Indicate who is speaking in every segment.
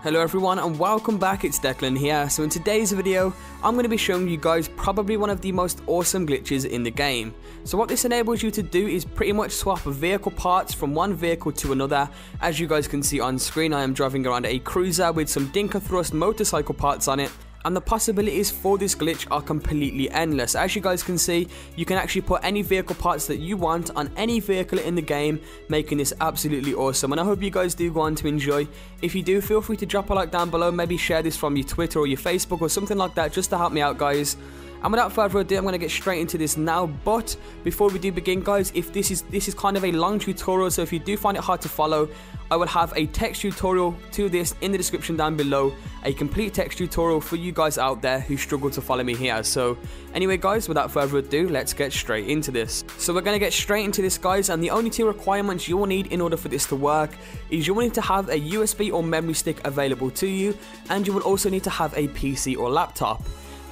Speaker 1: Hello everyone and welcome back, it's Declan here. So in today's video, I'm going to be showing you guys probably one of the most awesome glitches in the game. So what this enables you to do is pretty much swap vehicle parts from one vehicle to another. As you guys can see on screen, I am driving around a cruiser with some Dinka Thrust motorcycle parts on it. And the possibilities for this glitch are completely endless. As you guys can see, you can actually put any vehicle parts that you want on any vehicle in the game, making this absolutely awesome. And I hope you guys do go on to enjoy. If you do, feel free to drop a like down below, maybe share this from your Twitter or your Facebook or something like that, just to help me out, guys. And without further ado, I'm going to get straight into this now. But before we do begin, guys, if this is kind of a long tutorial, so if you do find it hard to follow, I will have a text tutorial to this in the description down below, a complete text tutorial for you guys out there who struggle to follow me here. So anyway, guys, without further ado, let's get straight into this. So we're going to get straight into this, guys, and the only two requirements you will need in order for this to work is you will need to have a USB or memory stick available to you, and you will also need to have a PC or laptop.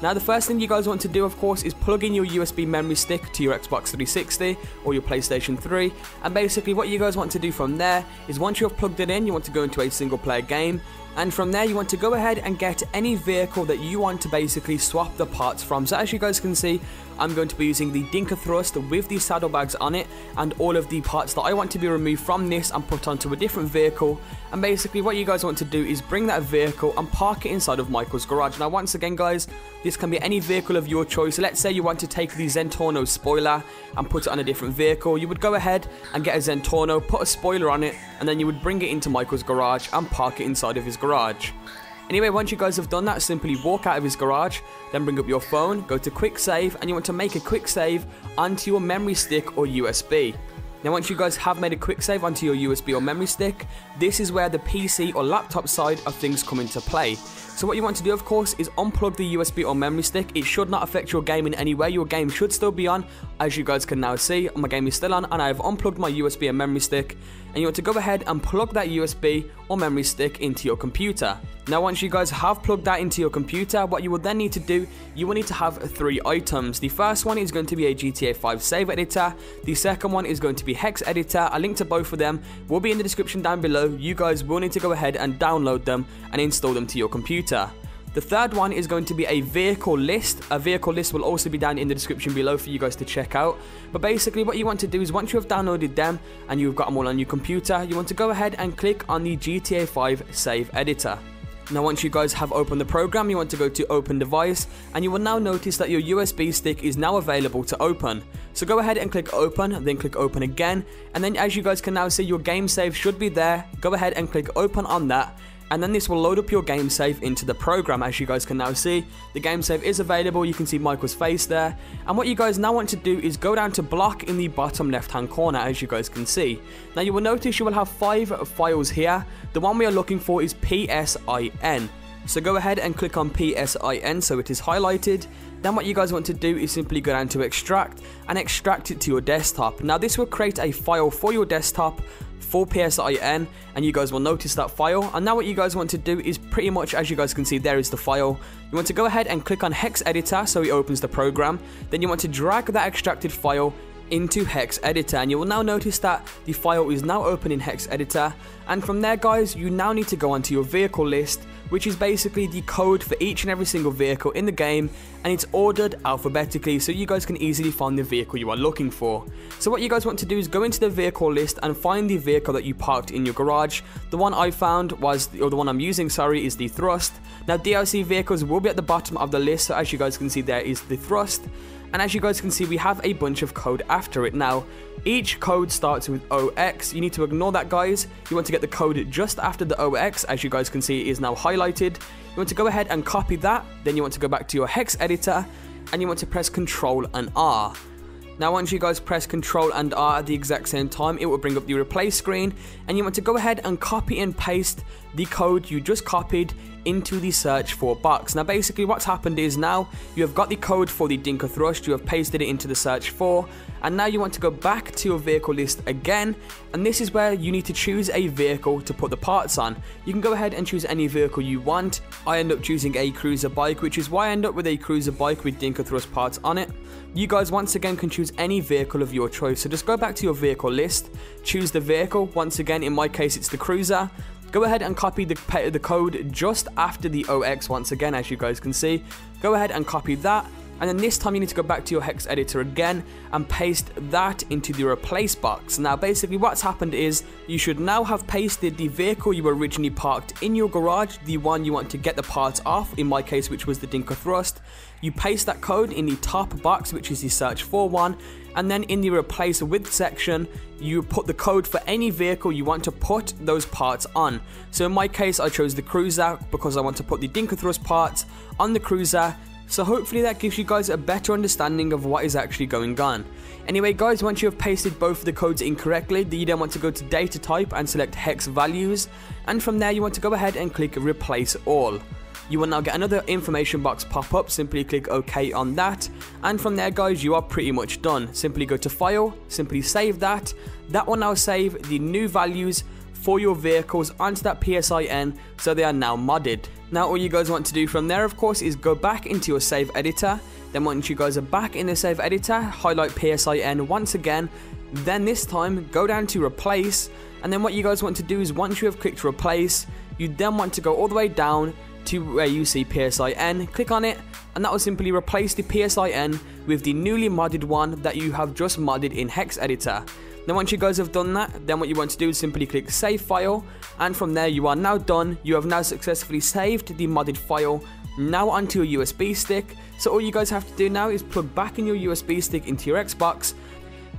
Speaker 1: Now the first thing you guys want to do, of course, is plug in your USB memory stick to your Xbox 360 or your PlayStation 3, and basically what you guys want to do from there is once you have plugged it in, you want to go into a single player game, and from there you want to go ahead and get any vehicle that you want to basically swap the parts from. So as you guys can see, I'm going to be using the Dinka Thrust with the saddlebags on it, and all of the parts that I want to be removed from this and put onto a different vehicle. And basically what you guys want to do is bring that vehicle and park it inside of Michael's garage. Now once again, guys, this can be any vehicle of your choice. So let's say you want to take the Zentorno spoiler and put it on a different vehicle. You would go ahead and get a Zentorno, put a spoiler on it, and then you would bring it into Michael's garage and park it inside of his garage. Anyway, once you guys have done that, simply walk out of his garage, then bring up your phone, go to quick save, and you want to make a quick save onto your memory stick or USB. Now once you guys have made a quick save onto your USB or memory stick, this is where the PC or laptop side of things come into play. So what you want to do, of course, is unplug the USB or memory stick. It should not affect your game in any way. Your game should still be on, as you guys can now see. My game is still on, and I have unplugged my USB and memory stick. And you want to go ahead and plug that USB or memory stick into your computer. Now once you guys have plugged that into your computer, what you will then need to do, you will need to have three items. The first one is going to be a GTA 5 save editor. The second one is going to be Hex editor. A link to both of them will be in the description down below. You guys will need to go ahead and download them and install them to your computer. The third one is going to be a vehicle list. A vehicle list will also be down in the description below for you guys to check out. But basically what you want to do is once you have downloaded them and you've got them all on your computer, you want to go ahead and click on the GTA 5 save editor. Now once you guys have opened the program, you want to go to open device, and you will now notice that your USB stick is now available to open. So go ahead and click open, then click open again, and then as you guys can now see, your game save should be there. Go ahead and click open on that, and then this will load up your game save into the program. As you guys can now see, the game save is available. You can see Michael's face there, and what you guys now want to do is go down to block in the bottom left hand corner, as you guys can see. Now you will notice you will have 5 files here. The one we are looking for is PSIN. So go ahead and click on PSIN so it is highlighted. Then what you guys want to do is simply go down to extract and extract it to your desktop. Now this will create a file for your desktop for PSIN, and you guys will notice that file. And now what you guys want to do is pretty much, as you guys can see, there is the file. You want to go ahead and click on Hex editor so it opens the program. Then you want to drag that extracted file into Hex editor, and you will now notice that the file is now open in Hex editor. And from there, guys, you now need to go onto your vehicle list, which is basically the code for each and every single vehicle in the game, and it's ordered alphabetically so you guys can easily find the vehicle you are looking for. So what you guys want to do is go into the vehicle list and find the vehicle that you parked in your garage. The one I found was, or the one I'm using, sorry, is the Thrust. Now DLC vehicles will be at the bottom of the list, so as you guys can see, there is the Thrust. And as you guys can see, we have a bunch of code after it. Now, each code starts with OX. You need to ignore that, guys. You want to get the code just after the OX. As you guys can see, it is now highlighted. You want to go ahead and copy that. Then you want to go back to your Hex editor, and you want to press Control and R. Now once you guys press Control and R at the exact same time, it will bring up the replace screen, and you want to go ahead and copy and paste the code you just copied into the search for box. Now basically what's happened is now you have got the code for the Dinka Thrust, you have pasted it into the search for, and now you want to go back to your vehicle list again, and this is where you need to choose a vehicle to put the parts on. You can go ahead and choose any vehicle you want. I end up choosing a cruiser bike, which is why I end up with a cruiser bike with Dinka Thrust parts on it. You guys once again can choose any vehicle of your choice, so just go back to your vehicle list, choose the vehicle. Once again, in my case it's the cruiser. go ahead and copy the code just after the OX once again, as you guys can see. Go ahead and copy that. And then this time you need to go back to your hex editor again and paste that into the replace box. Now basically what's happened is you should now have pasted the vehicle you originally parked in your garage, the one you want to get the parts off, in my case which was the Dinka Thrust. You paste that code in the top box, which is the search for one, and then in the replace with section you put the code for any vehicle you want to put those parts on. So in my case I chose the Cruiser because I want to put the Dinka Thrust parts on the Cruiser. So hopefully that gives you guys a better understanding of what is actually going on. Anyway guys, once you have pasted both of the codes incorrectly, you then want to go to data type and select hex values, and from there you want to go ahead and click replace all. You will now get another information box pop up, simply click OK on that, and from there guys you are pretty much done. Simply go to file, simply save that. That will now save the new values for your vehicles onto that PSIN, so they are now modded. Now all you guys want to do from there of course is go back into your save editor. Then once you guys are back in the save editor, highlight PSIN once again, then this time go down to replace, and then what you guys want to do is once you have clicked replace, you then want to go all the way down to where you see PSIN, click on it, and that will simply replace the PSIN with the newly modded one that you have just modded in hex editor. Then once you guys have done that, then what you want to do is simply click save file, and from there you are now done. You have now successfully saved the modded file now onto your USB stick. So all you guys have to do now is plug back in your USB stick into your Xbox,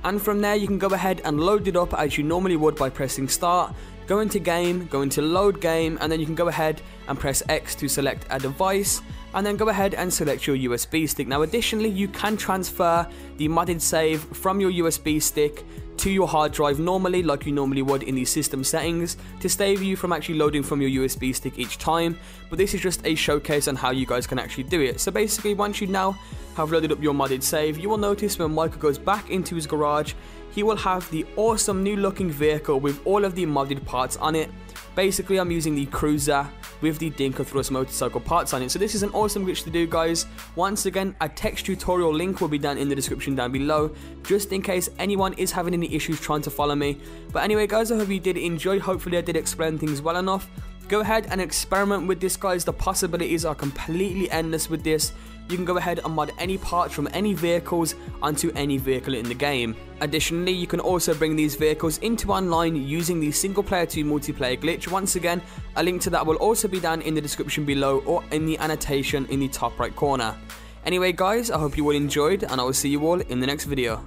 Speaker 1: and from there you can go ahead and load it up as you normally would by pressing start, go into game, go into load game, and then you can go ahead and press X to select a device, and then go ahead and select your USB stick. Now additionally you can transfer the modded save from your USB stick to your hard drive normally, like you normally would in the system settings, to save you from actually loading from your USB stick each time. But this is just a showcase on how you guys can actually do it. So basically once you now have loaded up your modded save, you will notice when Michael goes back into his garage, he will have the awesome new looking vehicle with all of the modded parts on it. Basically I'm using the Cruiser with the Dinka Thrust motorcycle parts on it. So this is an awesome glitch to do guys. Once again, a text tutorial link will be down in the description down below, just in case anyone is having any issues trying to follow me. But anyway guys, I hope you did enjoy. Hopefully I did explain things well enough. Go ahead and experiment with this guys. The possibilities are completely endless with this. You can go ahead and mod any parts from any vehicles onto any vehicle in the game. Additionally, you can also bring these vehicles into online using the single player to multiplayer glitch. Once again, a link to that will also be down in the description below or in the annotation in the top right corner. Anyway guys, I hope you all enjoyed, and I will see you all in the next video.